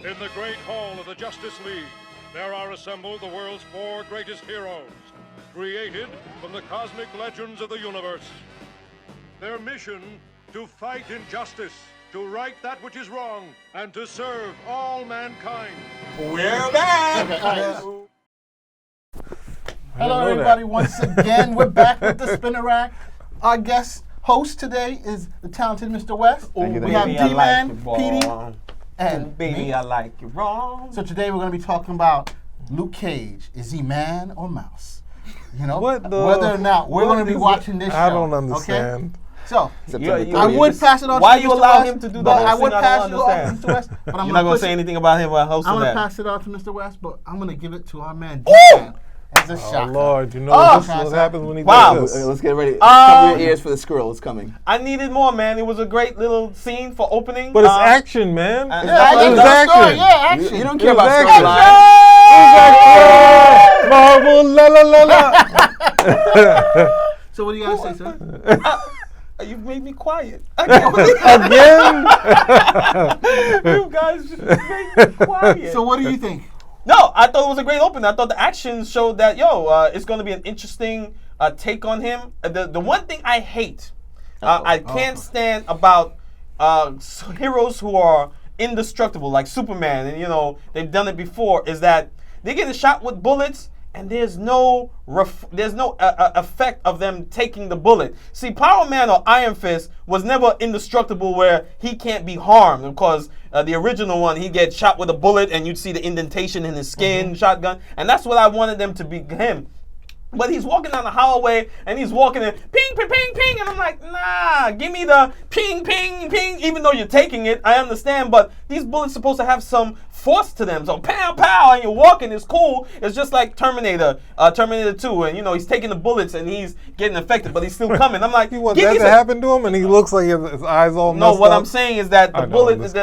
In the great hall of the Justice League, there are assembled the world's 4 greatest heroes, created from the cosmic legends of the universe. Their mission, to fight injustice, to right that which is wrong, and to serve all mankind. We're back! Hello, everybody. Once again, we're back with the Spinner Rack. Our guest host today is the talented Mr. West. We have D-Man, Petey, and Baby, me. I like it wrong. So today we're going to be talking about Luke Cage. Is he man or mouse? You know, What the- whether or not we're what going to be is watching this show. I don't understand. Okay? So, You- I would pass it on Why to you Mr. allow West, him to do the but whole I thing? would I pass don't it on understand. to Mr. West. But You're not going to say anything about him while hosting I'm going to that. pass it on to Mr. West, but I'm going to give it to our man, Woo! D-Man, as a Oh shot. Lord, you know Oh, this is what happens when he wow. does this. Let's get ready. Cover your ears for the squirrel. It's coming. I needed more, man. It was a great little scene for opening. But it's action, man. Yeah, It Yeah, was that's the action. story. Yeah, action. You don't It care was about action. storyline. It was action. Marvel, la la la la. So what do you got to say, sir? You made me quiet. I can't believe you guys just made me quiet. So what do you think? No, I thought it was a great opening. I thought the action showed that, it's going to be an interesting take on him. The one thing I hate, I can't stand about heroes who are indestructible, like Superman, and, they've done it before, is that they get shot with bullets, and there's no effect of them taking the bullet. See, Power Man or Iron Fist was never indestructible where he can't be harmed, because the original one, he gets shot with a bullet and you'd see the indentation in his skin, shotgun, and that's what I wanted them to be him. But he's walking down the hallway and he's walking in, ping, ping, ping, ping, and I'm like, nah, give me the ping, ping, ping, even though you're taking it, I understand, but these bullets supposed to have some force to them, so pow, pow, and you're walking, it's cool. It's just like Terminator 2, and he's taking the bullets and he's getting affected, but he's still coming. I'm like, He wants give that me to some. happen to him, and he looks like his eyes all No, messed what up. I'm saying is that the I know, bullet, I'm just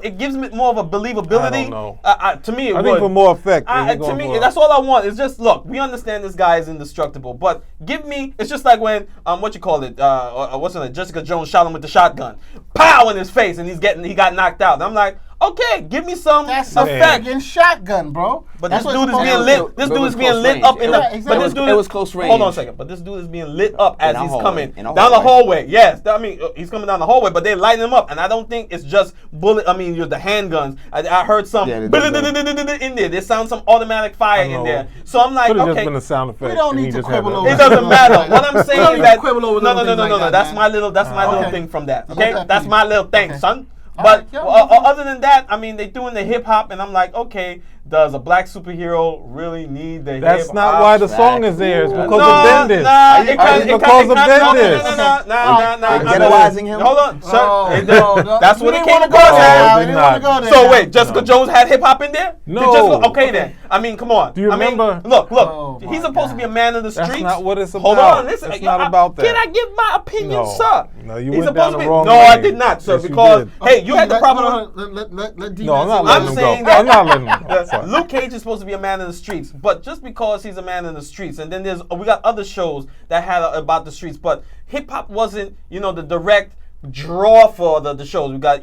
it gives me more of a believability. I don't know. To me, it I would. think for more effect. To me, that's all I want. It's just, look, we understand this guy is indestructible, but it's just like when, what's it, Jessica Jones shot him with the shotgun. Pow in his face, and he got knocked out. And I'm like, okay, give me some That's a effect. fucking shotgun, bro. But That's this what dude is it's being supposed to lit. do. This But dude it is was being close lit range. up in Yeah, the. exactly. But this dude, It was close range. Hold on a second. But this dude is being lit up as In a he's hallway, coming in a down the hallway. hallway. Yes, he's coming down the hallway, but they lighting him up, and I don't think it's just you're the handguns. I heard some Yeah, in there. There sounds some automatic fire in know. there. So I'm like, Could have okay. just been a sound effect. We don't and need he to just had quibble that. over It doesn't matter. What I'm We don't saying is need that to quibble over no, little things like that, That's man. my little Okay. thing from that. Let Okay, that that's be. my little thing, Okay. son. All But right, yeah, other than that, I mean, they doing the hip hop, and I'm like, okay, does a black superhero really need the hip hop? That's not why the song is there. It's because No, of Bendis. nah, It's because of Bendis. They're ghettoizing him? Hold on, sir. No, That's we what it didn't came wanna go across there. as. We didn't wanna go there. So wait, Jessica Jones had hip hop in there? No. Okay then. I mean, come on. Do you remember? Look. Oh, He's my supposed to be a man of the That's streets. not what it's Hold about. on, listen. It's not about that. Can I give my opinion, No. sir? No, you He's went supposed down to the be. wrong No, I lane. did not, sir. Yes, you Because did. hey, you had the problem. Let D-Man No, I'm not say letting I'm him saying go. that- I'm not letting him go. Sorry. Luke Cage is supposed to be a man in the streets, but just because he's a man in the streets, and then we got other shows that had about the streets, but hip hop wasn't, the direct draw for the shows. You got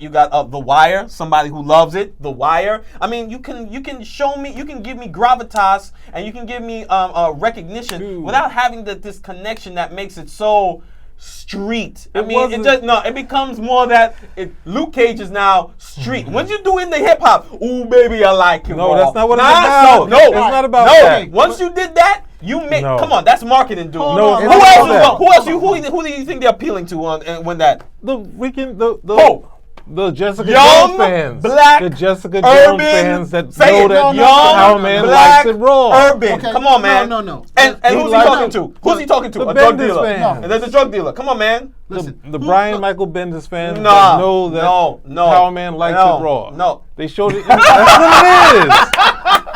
The Wire, somebody who loves it. The Wire. I mean, you can show me, you can give me gravitas, and you can give me recognition Dude. without having this connection that makes it so street. I It mean, wasn't- it becomes more that Luke Cage is now street. Once you do in the hip hop, ooh baby, I like it. No, raw. that's not what it's Nah, about. so- no, It's not about no. that. Once you did that, you make. No. Come on, that's marketing, dude. No, it's Who not else? about that. Who do you think they're appealing to when that? The Jessica Young, Jones fans. black, The Jessica urban, Jones fans that say know it, that young, Power Man black, likes it raw. urban. Okay, Come on, man. no. And He who's he likes talking it. to? Who's he talking to? The A drug Bendis dealer. fans. And there's a drug dealer. Come on, man. Listen, The Brian Michael Bendis fans Nah, that know that no. Power Man likes No, it raw. no. They showed it. That's what it is.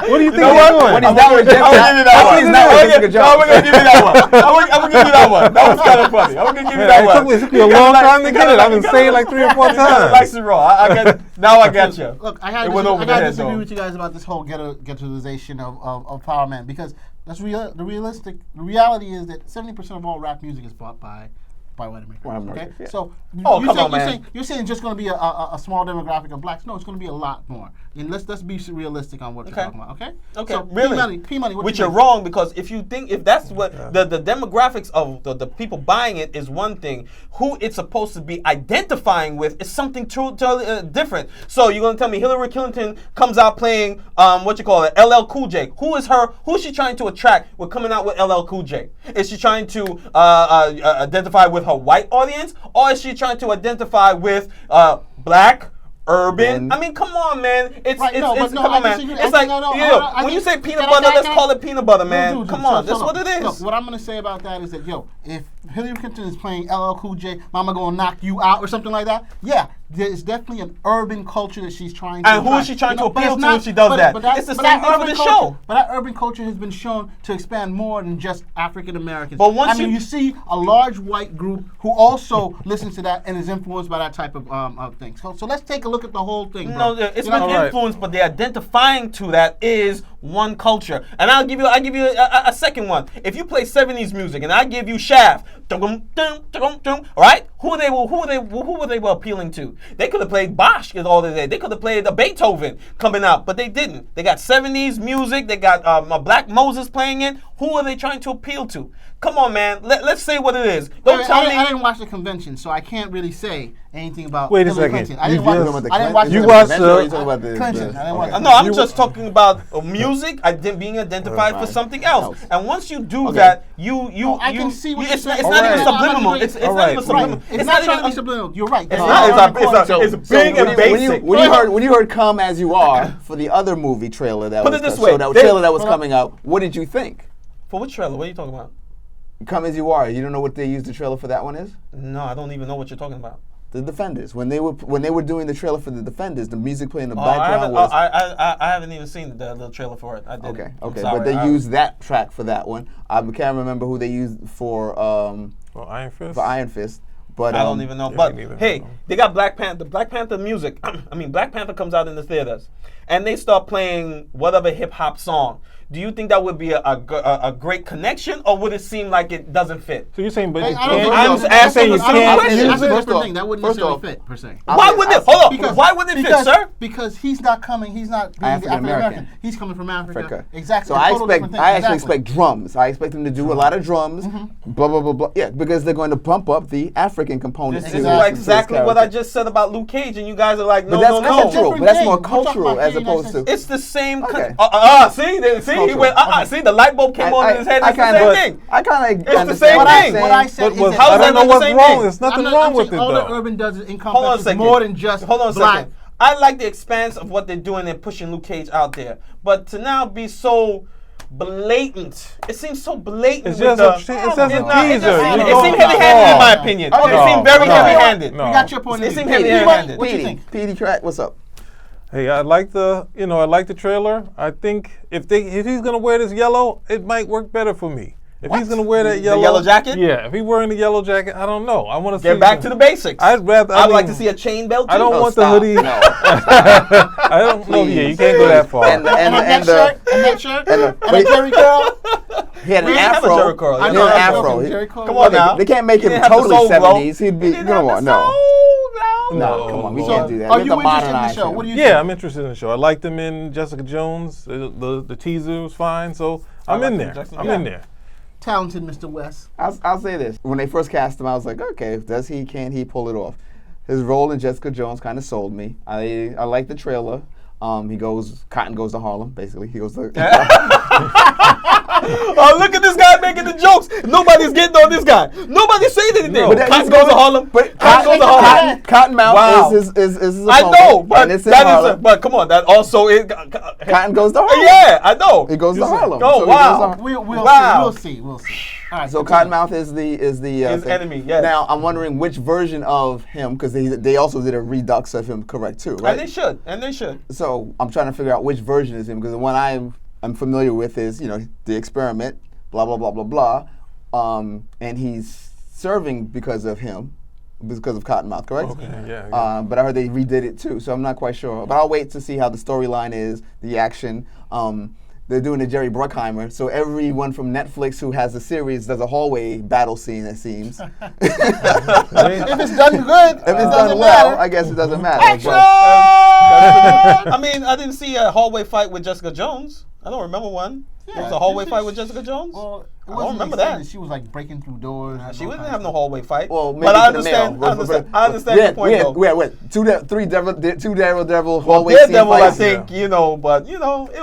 What do you think know they're what? doing? When he's not with I'm gonna give you that one. he's not with Jessica No, I'm Jones. gonna give you that one. I'm gonna give you that one. That was kind of funny. I'm gonna give you Man, that it one. took me a long time to get it. I've been saying it like 3 or 4 Likes times. it raw. I get it. Now I got you. Look, I It went over the gotta head, disagree though. with you guys about this whole ghettoization of Power Man, because that's the reality is that 70% of all rap music is bought by by white Americans. White Americans, okay, yeah. so come on, man. You're saying it's just going to be a small demographic of blacks? No, it's going to be a lot more. And let's be realistic on what you're talking about. Okay. Okay. So Really? P Money. Which you're wrong, because if that's what the demographics of the people buying it is one thing, who it's supposed to be identifying with is something totally different. So you're gonna tell me Hillary Clinton comes out playing LL Cool J? Who is she trying to attract with coming out with LL Cool J? Is she trying to identify with her white audience, or is she trying to identify with black? Urban. I mean, come on, man. Come on, man. It's like, when you say peanut butter, let's call it peanut butter, man. Come on, that's what it is. Look, what I'm gonna say about that is that, if Hillary Clinton is playing LL Cool J, Mama gonna knock you out or something like that, yeah, there's definitely an urban culture that she's trying to. And who is she trying to appeal to if she does that? It's the same thing for the show. But that urban culture has been shown to expand more than just African Americans. But once you see a large white group who also listens to that and is influenced by that type of thing. So let's take a look at the whole thing, bro. No, it's not influenced, but they're identifying to that is one culture. And I'll give you a second one. If you play 70s music and I give you Shaft, all right? Who were they appealing to? They could have played Bosch all the day. They could have played a Beethoven coming out, but they didn't. They got 70s music. They got Black Moses playing it. Who are they trying to appeal to? Come on, man. Let's say what it is. Don't tell me. I didn't watch the convention, so I can't really say anything about. Wait a Hillary second. Clinton. I didn't watch You the watched Clinton. I didn't watch. No, I'm just talking about music being identified for something else. And once you do that, I can see what you're saying. It's not even subliminal. It's not even subliminal. It's not trying to be subliminal. You're right. It's big and basic. When you heard "Come As You Are" for the other movie trailer that was coming out, what did you think? For which trailer? What are you talking about? "Come As You Are." You don't know what they used the trailer for that one is? No, I don't even know what you're talking about. The Defenders. When they were doing the trailer for the Defenders, the music playing in the background was. I haven't even seen the trailer for it. I didn't. Okay, but they used that track for that one. I can't remember who they used for Iron Fist. For Iron Fist. But I don't even know. But hey, they got Black Panther. Black Panther music. I mean, Black Panther comes out in the theaters, and they start playing whatever hip hop song. Do you think that would be a great connection, or would it seem like it doesn't fit? So you're saying, but I'm asking you That's a different thing. That wouldn't necessarily fit per se. Why wouldn't it? Hold on. Why wouldn't it fit, sir? Because he's not coming. He's not being African American. He's coming from Africa. Exactly. So I actually expect drums. I expect them to do a lot of drums. Blah blah blah blah. Yeah, because they're going to bump up the African component. This is exactly what I just said about Luke Cage, and you guys are like, no, no, no. But that's more cultural as opposed to. It's the same. See, he went. See, the light bulb came on in his head. It's the same thing. I kind of. It's the same thing. What I said is how is that not the same thing? There's nothing wrong with it, all though. that urban does is encompass more than just Hold on a black. second. I like the expanse of what they're doing and pushing Luke Cage out there, but to now be so blatant, it seems so blatant. It's just a teaser. It seemed heavy-handed in my opinion. It seemed very heavy-handed. We got your point. It seemed heavy-handed. What do you think? PD Crack, what's up? Hey, I like the trailer. I think if he's gonna wear this yellow, it might work better for me. If he's gonna wear that yellow jacket, yeah. If he's wearing the yellow jacket, I don't know. I want to get back to the basics. I'd like to see a chain belt. Too. I don't want the hoodie. No. I don't know. Yeah, you can't go that far. And that shirt, and the Jerry curl. He had an afro. Jerry curl. He had an afro. Come on now. They can't make him totally 70s. He'd be. No, come on, we can't do that. Are you interested in the show? What do you think? Yeah, I'm interested in the show. I liked him in Jessica Jones. The teaser was fine, so I'm in there. I'm in there. Talented Mr. West. I'll say this. When they first cast him, I was like, okay, can he pull it off? His role in Jessica Jones kind of sold me. I like the trailer. Cotton goes to Harlem, basically. He goes to... Oh, look at this guy making the jokes. Nobody's getting on this guy. Nobody's saying anything. No. Cotton goes to Harlem. Cottonmouth is his opponent. I know, but but come on, that also is... Cotton goes to Harlem. Yeah, I know. He goes to Harlem. Oh, wow. We'll see. All right, so Cottonmouth is the his enemy, yes. Now, I'm wondering which version of him, because they also did a redux of him, correct, too, right? And they should. So I'm trying to figure out which version is him, because the one I'm familiar with is, The Experiment, blah, blah, blah, blah, blah. And he's serving because of him, because of Cottonmouth, correct? Okay, yeah. But I heard they redid it too, so I'm not quite sure. But I'll wait to see how the storyline is, the action. they're doing the Jerry Bruckheimer. So everyone from Netflix who has a series does a hallway battle scene, it seems. If it's done good, If it's done well, I guess it doesn't matter. Action! I mean, I didn't see a hallway fight with Jessica Jones. I don't remember one. There was a hallway fight with Jessica Jones. Well, I don't remember that. She was like breaking through doors. She didn't have no hallway fight. Well, maybe but I for the understand. male. I understand your point, though. We had two Daredevil Well, hallway scene Daredevil, I fights. think, but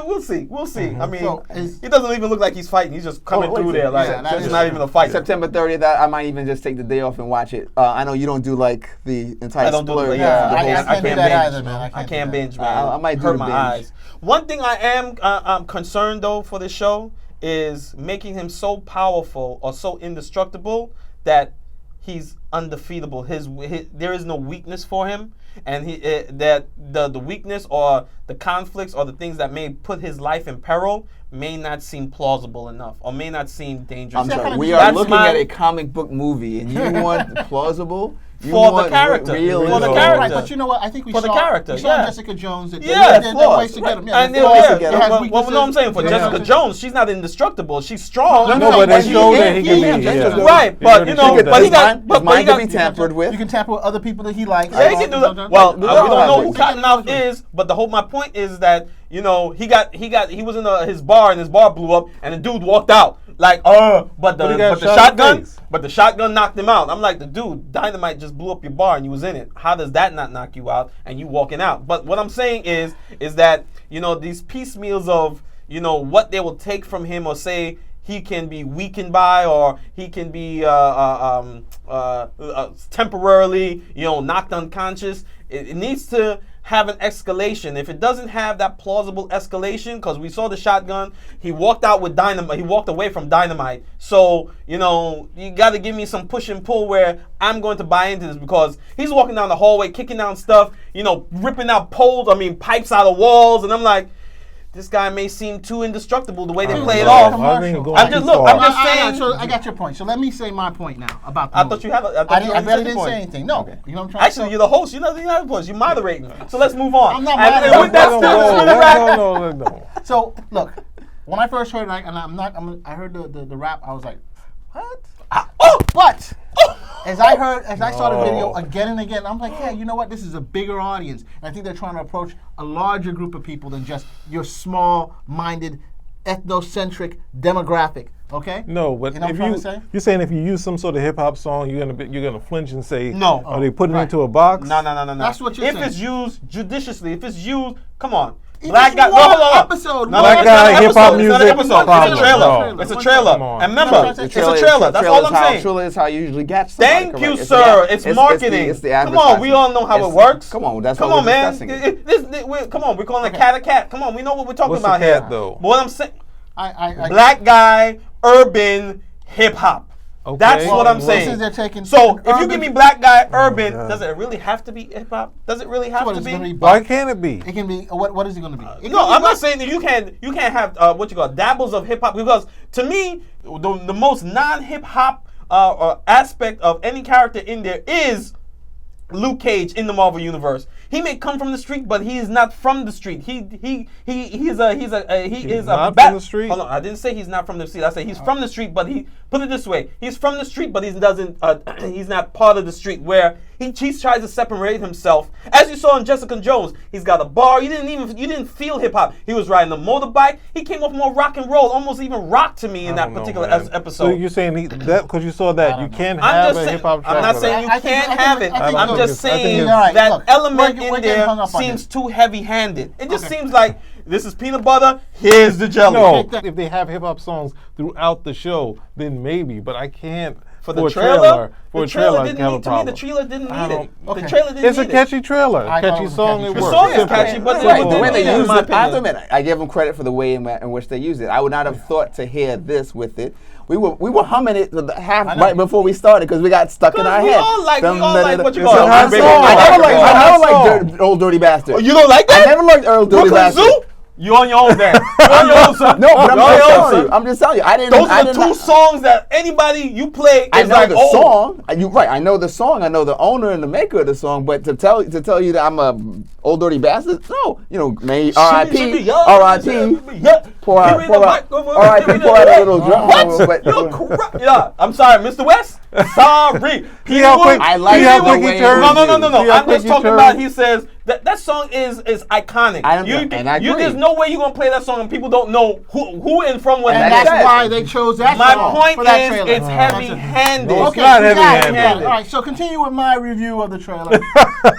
we'll see. We'll see. I mean, So, he doesn't even look like he's fighting. He's just coming through there like it's not even a fight. September 30th, I might even just take the day off and watch it. I know you don't do like the entire I don't do splurge. I can't do that either, man. I can't binge, man. I might do hurt the my binge. eyes. One thing I am I'm concerned though for this show is making him so powerful or so indestructible that he's undefeatable. His there is no weakness for him, and that the weakness or the conflicts or the things that may put his life in peril may not seem plausible enough or may not seem dangerous. I'm sorry. That's We are That's looking my- at a comic book movie, and you want plausible? You For the want character. real For the info. character. Right, but you know what? I think we For the saw, character, we saw yeah. Jessica Jones. That Yeah, there are flaws. ways to get him. And there's flaws flaws. to get It him. has well, weaknesses. no, I'm saying for It Jessica has- Jones, she's not indestructible. She's strong. No, No, but they he showed is- that he can is be. dangerous. Yeah. Right, but They you showed know, that. but he His got, mind- but his mind he can got. be tampered with. You can tamper with other people that he likes. Yeah, he can do that. Well, we don't know who Cottonmouth is, but the whole my point is that he was in his bar and his bar blew up and the dude walked out like but But he got the shot in the shotgun face. but the shotgun knocked him out. I'm like, the dude, dynamite just blew up your bar and you was in it. How does that not knock you out and you walking out? But what I'm saying is that these piecemeals of what they will take from him or say he can be weakened by, or he can be temporarily, knocked unconscious. It needs to have an escalation. If it doesn't have that plausible escalation, because we saw the shotgun, he walked out with dynamite. He walked away from dynamite. So you got to give me some push and pull where I'm going to buy into this, because he's walking down the hallway, kicking down stuff, ripping out pipes out of walls, and I'm like, this guy may seem too indestructible the way they play it off. I think it's going I'm just too look. far. I'm just saying. So I got your point. So let me say my point now about the I movie. thought you had. I barely didn't say anything. No. You know what I'm trying to Actually, say? you're the host. You're not the voice. You're moderating. So let's move on. I'm not And moderating. with that still, No. So look, when I first heard I heard the rap, I was like, what? But as I saw the video again and again, I'm like, yeah, you know what? This is a bigger audience, and I think they're trying to approach a larger group of people than just your small-minded, ethnocentric demographic. Okay? No, but You know what if I'm trying to say? you're saying if you use some sort of hip hop song, you're gonna flinch and say, No. are they putting it Right. into a box? No. That's what you're If saying. it's used judiciously, if it's used, come on. If Black it's guy. one hold on. episode, No, Black it's guy, not an hip-hop episode. It's not an music, episode. problem. It's a trailer. No. It's a trailer. Come on. And remember, The it's a trailer. That's all I'm saying. Trailer is how you usually get somebody. Thank correct. you, It's sir. the- It's marketing. It's the Come on, we all know how it works. Come on, that's Come what on, we're man. discussing it. Come on, we're calling a cat a cat. Come on, we know what we're talking What's about the here. cat, though? But what I'm saying, I black guy, urban, hip hop. Okay. That's what I'm Well, saying. since they're taking So an if you urban- give me black guy, urban, God. does it really have to be hip hop? Does it really have What to is it gonna be? be? Why can't it be? It can be. What is it going to be? It No, can be I'm not black- saying that you can't have what you call dabbles of hip hop, because to me the most non-hip hop aspect of any character in there is Luke Cage in the Marvel universe. He may come from the street, but he is not from the street. He is not from the street? Hold on, I didn't say he's not from the street. I said he's from the street, but he put it this way: he's from the street, but he doesn't. He's not part of the street. Where he tries to separate himself, as you saw in Jessica Jones. He's got a bar. You didn't feel hip hop. He was riding a motorbike. He came off more rock and roll, almost even rock to me in I that don't know, particular man. episode. So you're saying that because you saw that you can't I'm have just a saying. hip hop track. I'm not with saying that. you I think- can't I think- have it. I think I'm it's- just I think saying it's- All right, that look, element we're in getting there hung up on seems this. too heavy-handed. It just Okay. seems like this is peanut butter. Here's the jelly. No, Okay, if they have hip hop songs throughout the show, then maybe. But I can't For the a trailer, For the a trailer trailer, I didn't have a need to me. problem. The trailer didn't I need it. don't- The Okay. trailer didn't It's a need it. catchy trailer, I thought it catchy was a song. catchy It trailer. works. The song is Simple. catchy, but Right, the way they in use my it, I have to opinion. admit, I give them credit for the way in which they use it. I would not have thought to hear this with it. We were humming it half right before we started because we got stuck in our We head. all like what you It's call a it. hot Baby, song. I I never like liked Old Dirty Bastard. Oh, you don't like I that? never liked Old Dirty Brooklyn Bastard. Zoo? You on your own then. You on your own, son. No, but I'm You on just your own, telling you. son. I'm just telling you. I didn't. Those I are the didn't- two songs that anybody you play I is know like, the oh. song. You right. I know the song. I know the owner and the maker of the song. But to tell you that I'm a Old Dirty Bastard, no. You know, may R.I.P. R.I.P. pour out, Give me pour the out. microphone, All right, give me pour out a little the- drum. What? But, You're corrupt. Yeah, I'm sorry, Mr. West. Sorry. See how quick- I like see how the quick way he turned? it was No. used. See how I'm quick just he talking turned? about. He says that song is iconic. I agree. There's no way you're gonna play that song and people don't know who and from what. And That's that's it. why they chose that My song point for that is, trailer. it's heavy-handed. No, it's Okay, not we got it, heavy-handed. we got it. All right, so continue with my review of the trailer.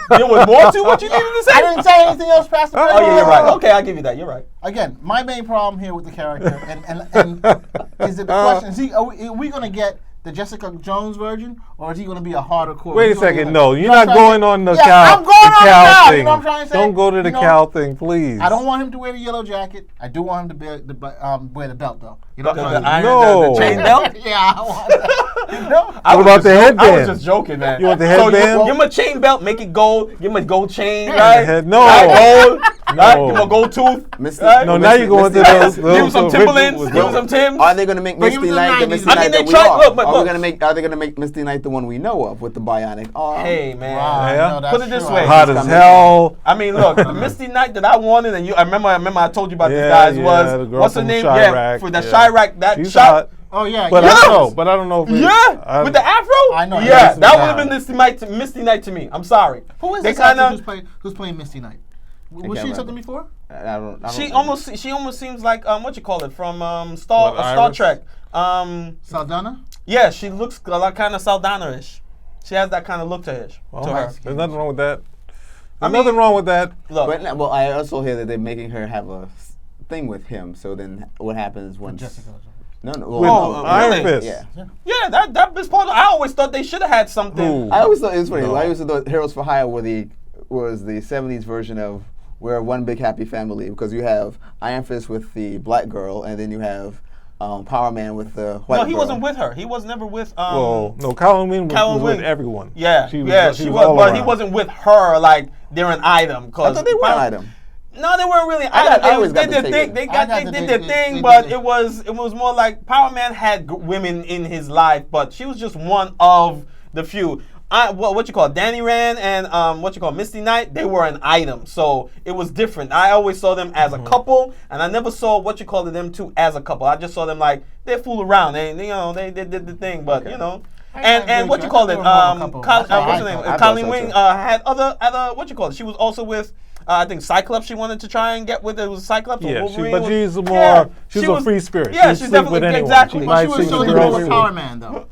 There was more to what you needed to say. I didn't say anything else past the Oh yeah, you're right. Okay, I'll give you that. You're right. Again, my main problem here with the character, and is the question: are we going to get the Jessica Jones version, or is he going to be a hardcore? Wait a He's gonna be second. like- No, you you're know what not I'm trying going to on the say? cow. I'm going on the cow. thing. You know what I'm trying to say? Don't go to the You know, cow thing, please. I don't want him to wear the yellow jacket. I do want him to wear the belt, though. You know what I'm The trying iron, No. the chain belt. Yeah, I want that. You know? I What was about the just I headband? was just joking, man. You want the So headband? give him a chain belt, make it gold. Give him a gold chain, Yeah. right? No. Right, gold. Right? No. Give him a gold tooth. Misty- Right? No, now you're going to Misty- those. Give him some original Timberlands. with Give him the- some Timbs. Are they going to make Bring him Misty to the Knight the 90s. Misty I mean, Knight they that we tried- are? look, but Are look. they going to make Misty Knight the one we know of with the bionic arm? Hey, man. Wow, Yeah. no, that's Put it this true. way. Hot as hell. I mean, look, the Misty Knight that I wanted, and I remember I told you about these Yeah, guys yeah, was the girl what's her from name? Chirac, Yeah, for the yeah. Chirac, that She's shot. hot. Oh yeah, But yeah. I don't know. But I don't know if it, Yeah, with the afro. I know, Yeah, yeah. that would have been Misty Knight to me. I'm sorry. Who is They this actor kinda- who's playing Misty Knight? Was can't she in remember. something before? I don't She know. almost seems like what you call it from Star What, Star Iris? Trek. Saldana? Yeah, she looks like kind of Saldana-ish. She has that kind of look to her. Well, To her. there's nothing wrong with that. I There's mean- nothing wrong with that. Look, But well, I also hear that they're making her have a thing with him. So then, what happens when Jessica. No, no. With Well, Iron really? Fist. yeah. yeah, that is part of. I always thought they should have had something. Who? I always thought it was funny. No. I always thought Heroes for Hire was the '70s version of We're One Big Happy Family, because you have Iron Fist with the black girl, and then you have Power Man with the white girl. No, he wasn't with her. He was never with. Well, no, Colin Wing Colin was with Wing. everyone. Yeah, she was, she was, all but he around. wasn't with her like they're an item. I thought they were an item. No, they weren't really. I always got They the did their take thing. it. They I got did the their they thing, did but it. it was more like Power Man had women in his life, but she was just one of the few. What you call Danny Rand and what you call Misty Knight, they were an item, so it was different. I always saw them as a couple, and I never saw what you call them two as a couple. I just saw them like they fool around. They did the thing, but you know. And what you call it? I thought they were more of a couple. What's her That's name? what I thought Colleen so, Wing too. had other what you call it? She was also with I think Cyclops. She wanted to try and get with it was Cyclops or Yeah, Wolverine. but was- she's more. Yeah, She's she a was- free spirit. Yeah, She'd she's sleep with definitely anyone. exactly. She But might She was sleep with associated girls more with too. Power Man, though.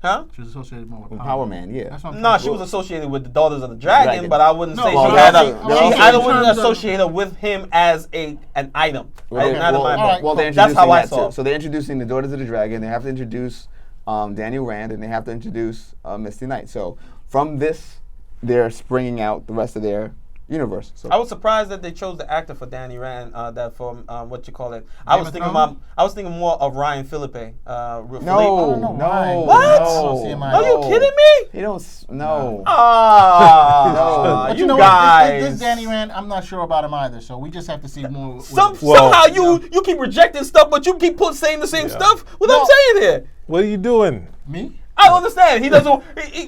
Huh? She was associated more with Power Man, yeah. That's what I'm No, trying she to- was associated with the Daughters of the Dragon, Dragon. but I wouldn't No, say well, she they're had also- a. they're She, also I in wouldn't terms of- associate her with him as an item. Well, Not in my all right, book. well, they're That's how I introducing saw. that too. So they're introducing the Daughters of the Dragon. They have to introduce Daniel Rand, and they have to introduce Misty Knight. So from this, they're springing out the rest of their universe. So I was surprised that they chose the actor for Danny Rand. That from what you call it. I Game was of thinking Thrones? I was thinking more of Ryan Philippe. no, know why. no, What? no, Are you kidding me? He don't. No. Ah, No. you know guys. What? This Danny Rand, I'm not sure about him either. So we just have to see more. with- Somehow you keep rejecting stuff, but you keep saying the same stuff without No. saying it. What are you doing? Me? I don't understand. He doesn't. You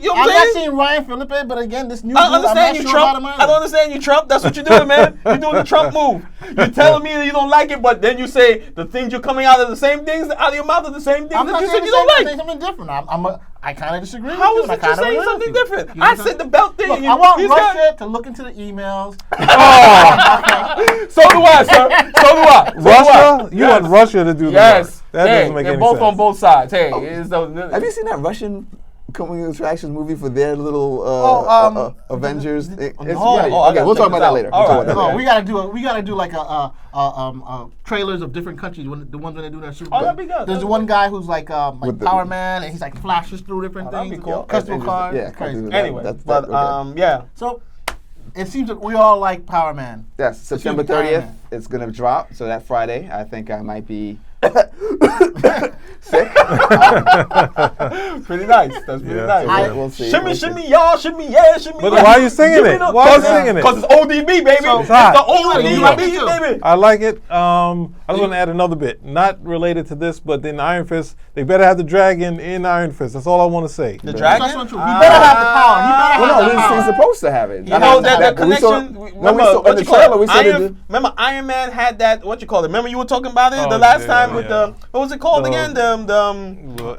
know I'm what I'm not saying? seeing Ryan Philippe, but again, this new. I dude, understand I'm you, not sure about him Trump. either. I don't understand you, Trump. That's what you're doing, man. You're doing the Trump move. You're telling me that you don't like it, but then you say the things you're coming out of the same things out of your mouth are the same things I'm that not you saying said you don't I'm saying like. something different. I kind of disagree. How with is you, it and I you kinda saying agree something with you. different? You know I what I'm said the saying? belt thing. Look, and I want he's Russia to look into the emails. So do I, sir. So do I. So do Russia? I. You Yes. want Russia to do the Yes. work. That Hey, doesn't make they're any both sense. on both sides. Hey, Have you seen that Russian coming attractions movie for their little Avengers? It's- no. yeah, Oh, I okay, gotta we'll check talk about this that out. later. All We'll talk right. about that No, later. we gotta do like trailers of different countries. The ones when they do their Super Bowl. that'd be good. There's That'd one be guy who's like With the- Power Man, and he's like flashes through different that'd things. be cool. Customer That's cards. interesting. It's crazy. Yeah, Anyway, That's- but okay. yeah. So it seems that we all like Power Man. Yes, September Excuse me, 30th, Iron Man. it's going to drop. So that Friday, I think I might be Sick. Pretty nice. That's pretty Yeah, nice. so we'll see. Shimmy, We'll see. shimmy, y'all, shimmy, yeah, shimmy. But yeah. why are you singing Give me it? the- Why are you cause- singing it? Cause it's ODB, baby. So- It's hot. the ODB, You like it too? baby. I like it. I just want to add another bit, not related to this, but in Iron Fist, they better have the dragon in Iron Fist. That's all I want to say. The dragon. That's not true. He better have the power. He better Well, have no, the power. he's supposed to have it. You know that the we saw- connection. no, we Remember saw in what the you call trailer. it? We said Remember Iron Man had that. What you call it? Remember you were talking about it the Oh, last yeah, time with yeah. the what was it called The- again?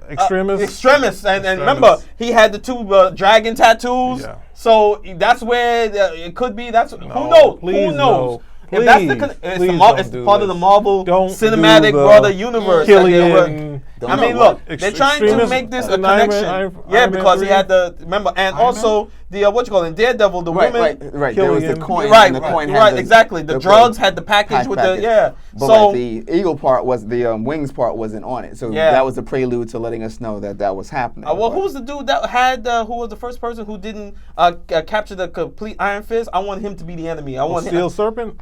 Extremists. Extremis, and remember Extremis. he had the two dragon tattoos. Yeah. So that's where it could be. That's who No, knows. please, Who knows? no. If that's the, Please, it's, please the don't it's do part of this. the Marvel Don't cinematic do the brother universe. that they were- Killian. I mean, look, they're trying to Extremis make this a in Iron Man- connection. Iron Yeah, Man because he 3. had the remember, and also the what you call it, Daredevil, the Right, woman. right. There was the Killian. coin. Right, and the coin had right, the- exactly. The drugs had the package with package. the yeah. But So like the eagle part was the wings part wasn't on it, so Yeah. that was the prelude to letting us know that that was happening. well, who was the dude that had who was the first person who didn't capture the complete Iron Fist? I want him to be the enemy. I want Steel him. Serpent?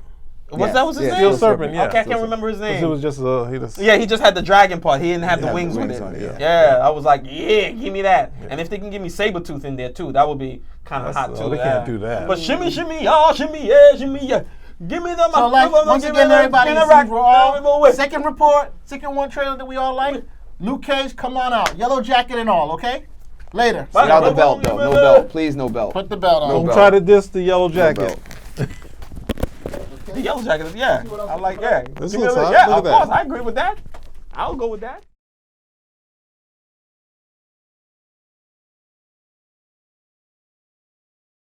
That was his Yeah, name? Steel Serpent, yeah. Okay, I can't remember his 'Cause name. It was just he just Yeah, he just had the dragon part. He didn't have the had the wings with wings it. on it, Yeah, I was like, yeah, give me that. And if they can give me Sabretooth in there too, that would be kind of hot too. they can't do that. But shimmy, shimmy, y'all, shimmy, yeah, shimmy, yeah. Give me the So like once again, everybody sees we're all second report, second one trailer that we all like. Luke Cage, come on out, yellow jacket and all, okay? Later. Bye. Without the belt though, no belt, please, no belt. Put the belt on. No don't belt. try to diss the yellow jacket. belt. The yellow jacket, yeah. I like, yeah. This Give me looks a- hot. yeah, Look of at that. course, I agree with that. I'll go with that.